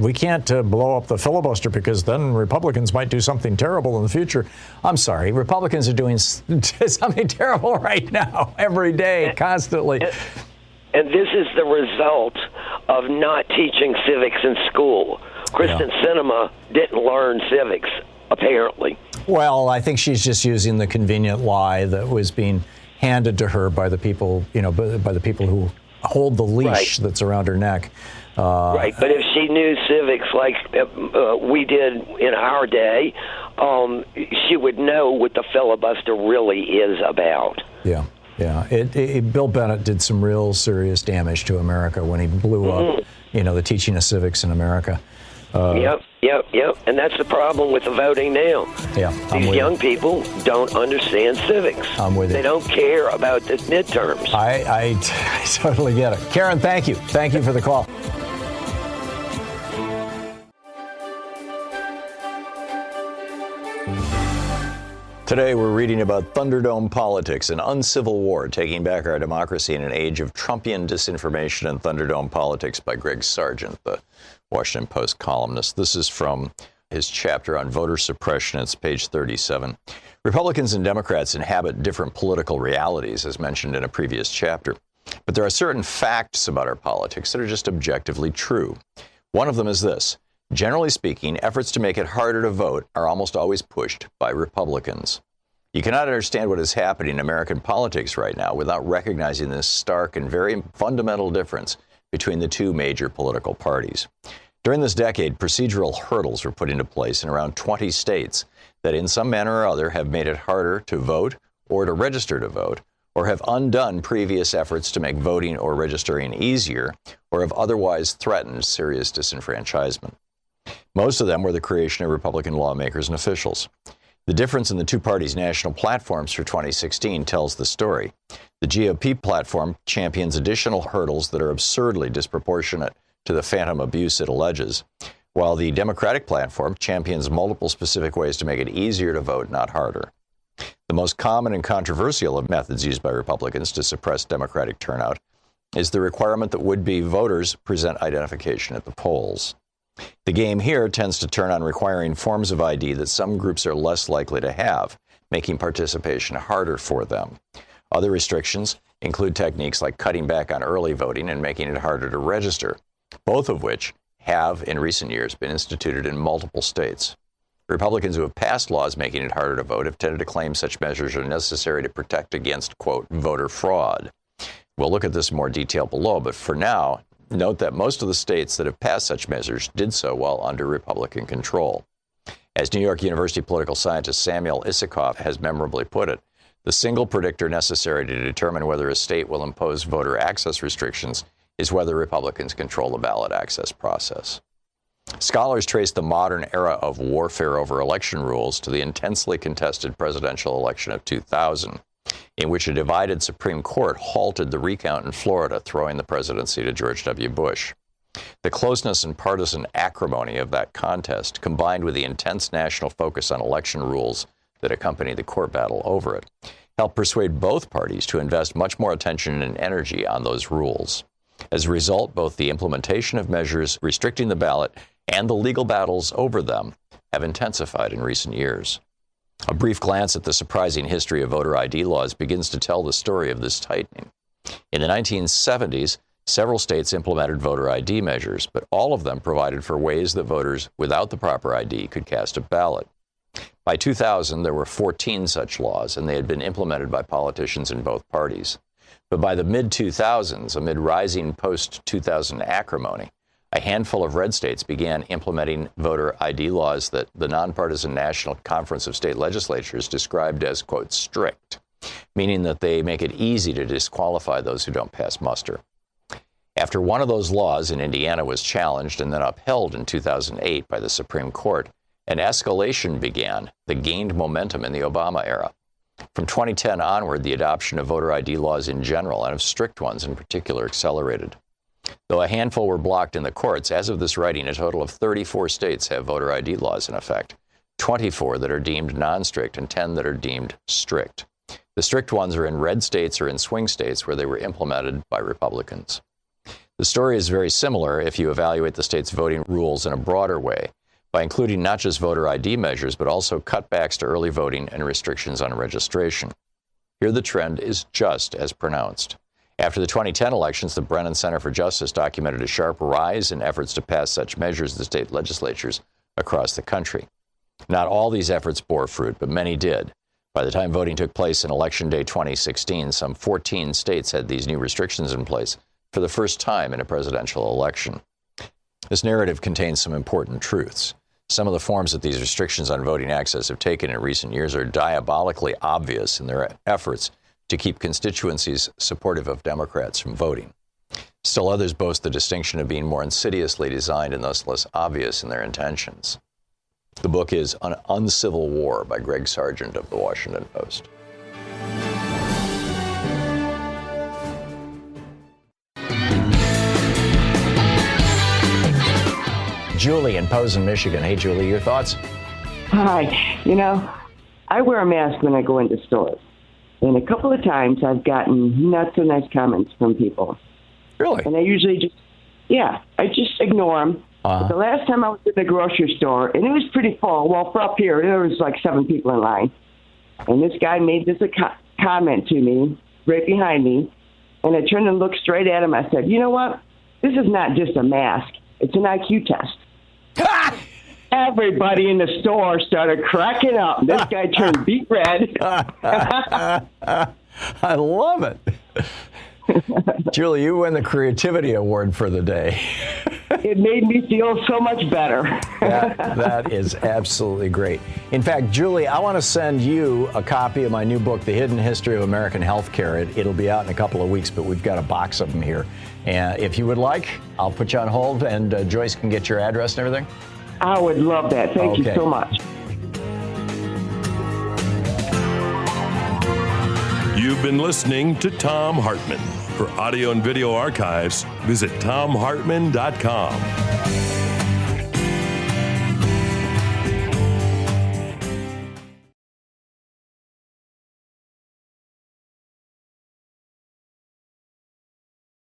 A: blow up the filibuster because then Republicans might do something terrible in the future. I'm sorry, Republicans are doing something terrible right now, every day, constantly.
K: And this is the result of not teaching civics in school. Kyrsten Sinema didn't learn civics, apparently.
A: Well, I think she's just using the convenient lie that was being handed to her by the people, by the people who hold the leash that's around her neck.
K: Right, but if she knew civics like we did in our day, she would know what the filibuster really is about.
A: Yeah. Yeah, Bill Bennett did some real serious damage to America when he blew up, the teaching of civics in America.
K: Yep. And that's the problem with the voting now.
A: Yeah,
K: These young people don't understand civics.
A: I'm with you.
K: They don't care about the midterms.
A: I totally get it. Karen, thank you. Thank you for the call. Today, we're reading about Thunderdome politics, an uncivil war taking back our democracy in an age of Trumpian disinformation and Thunderdome politics by Greg Sargent, the Washington Post columnist. This is from his chapter on voter suppression. It's page 37. Republicans and Democrats inhabit different political realities, as mentioned in a previous chapter. But there are certain facts about our politics that are just objectively true. One of them is this. Generally speaking, efforts to make it harder to vote are almost always pushed by Republicans. You cannot understand what is happening in American politics right now without recognizing this stark and very fundamental difference between the two major political parties. During this decade, procedural hurdles were put into place in around 20 states that in some manner or other have made it harder to vote or to register to vote, or have undone previous efforts to make voting or registering easier, or have otherwise threatened serious disenfranchisement. Most of them were the creation of Republican lawmakers and officials. The difference in the two parties' national platforms for 2016 tells the story. The GOP platform champions additional hurdles that are absurdly disproportionate to the phantom abuse it alleges, while the Democratic platform champions multiple specific ways to make it easier to vote, not harder. The most common and controversial of methods used by Republicans to suppress Democratic turnout is the requirement that would-be voters present identification at the polls. The game here tends to turn on requiring forms of ID that some groups are less likely to have, making participation harder for them. Other restrictions include techniques like cutting back on early voting and making it harder to register, both of which have, in recent years, been instituted in multiple states. Republicans who have passed laws making it harder to vote have tended to claim such measures are necessary to protect against, quote, voter fraud. We'll look at this in more detail below, but for now, note that most of the states that have passed such measures did so while under Republican control. As New York University political scientist Samuel Isikoff has memorably put it, the single predictor necessary to determine whether a state will impose voter access restrictions is whether Republicans control the ballot access process. Scholars trace the modern era of warfare over election rules to the intensely contested presidential election of 2000, in which a divided Supreme Court halted the recount in Florida, throwing the presidency to George W. Bush. The closeness and partisan acrimony of that contest, combined with the intense national focus on election rules that accompanied the court battle over it, helped persuade both parties to invest much more attention and energy on those rules. As a result, both the implementation of measures restricting the ballot and the legal battles over them have intensified in recent years. A brief glance at the surprising history of voter ID laws begins to tell the story of this tightening. In the 1970s, several states implemented voter ID measures, but all of them provided for ways that voters without the proper ID could cast a ballot. By 2000, there were 14 such laws, and they had been implemented by politicians in both parties. But by the mid-2000s, amid rising post-2000 acrimony, a handful of red states began implementing voter ID laws that the nonpartisan National Conference of State Legislatures described as, quote, strict, meaning that they make it easy to disqualify those who don't pass muster. After one of those laws in Indiana was challenged and then upheld in 2008 by the Supreme Court, an escalation began that gained momentum in the Obama era. From 2010 onward, the adoption of voter ID laws in general and of strict ones in particular accelerated. Though a handful were blocked in the courts, as of this writing, a total of 34 states have voter ID laws in effect, 24 that are deemed non-strict and 10 that are deemed strict. The strict ones are in red states or in swing states where they were implemented by Republicans. The story is very similar if you evaluate the state's voting rules in a broader way, by including not just voter ID measures, but also cutbacks to early voting and restrictions on registration. Here the trend is just as pronounced. After the 2010 elections, the Brennan Center for Justice documented a sharp rise in efforts to pass such measures in the state legislatures across the country. Not all these efforts bore fruit, but many did. By the time voting took place in Election Day 2016, some 14 states had these new restrictions in place for the first time in a presidential election. This narrative contains some important truths. Some of the forms that these restrictions on voting access have taken in recent years are diabolically obvious in their efforts to keep constituencies supportive of Democrats from voting. Still others boast the distinction of being more insidiously designed and thus less obvious in their intentions. The book is An Uncivil War by Greg Sargent of The Washington Post. Julie in Posen, Michigan. Hey, Julie, your thoughts?
L: Hi. You know, I wear a mask when I go into stores. And a couple of times I've gotten not so nice comments from people.
A: Really?
L: And I usually I just ignore them. But the last time I was at the grocery store, and it was pretty full. Well, for up here, there was like 7 people in line. And this guy made this comment to me right behind me. And I turned and looked straight at him. I said, you know what? This is not just a mask. It's an IQ test. Everybody in the store started cracking up. This guy turned beet red.
A: I love it. Julie, you win the Creativity Award for the day.
L: it made me feel so much better.
A: That is absolutely great. In fact, Julie, I want to send you a copy of my new book, The Hidden History of American Healthcare. It'll be out in a couple of weeks, but we've got a box of them here. And if you would like, I'll put you on hold, and Joyce can get your address and everything.
L: I would love that. Thank you so much.
B: You've been listening to Thom Hartmann. For audio and video archives, visit thomhartmann.com.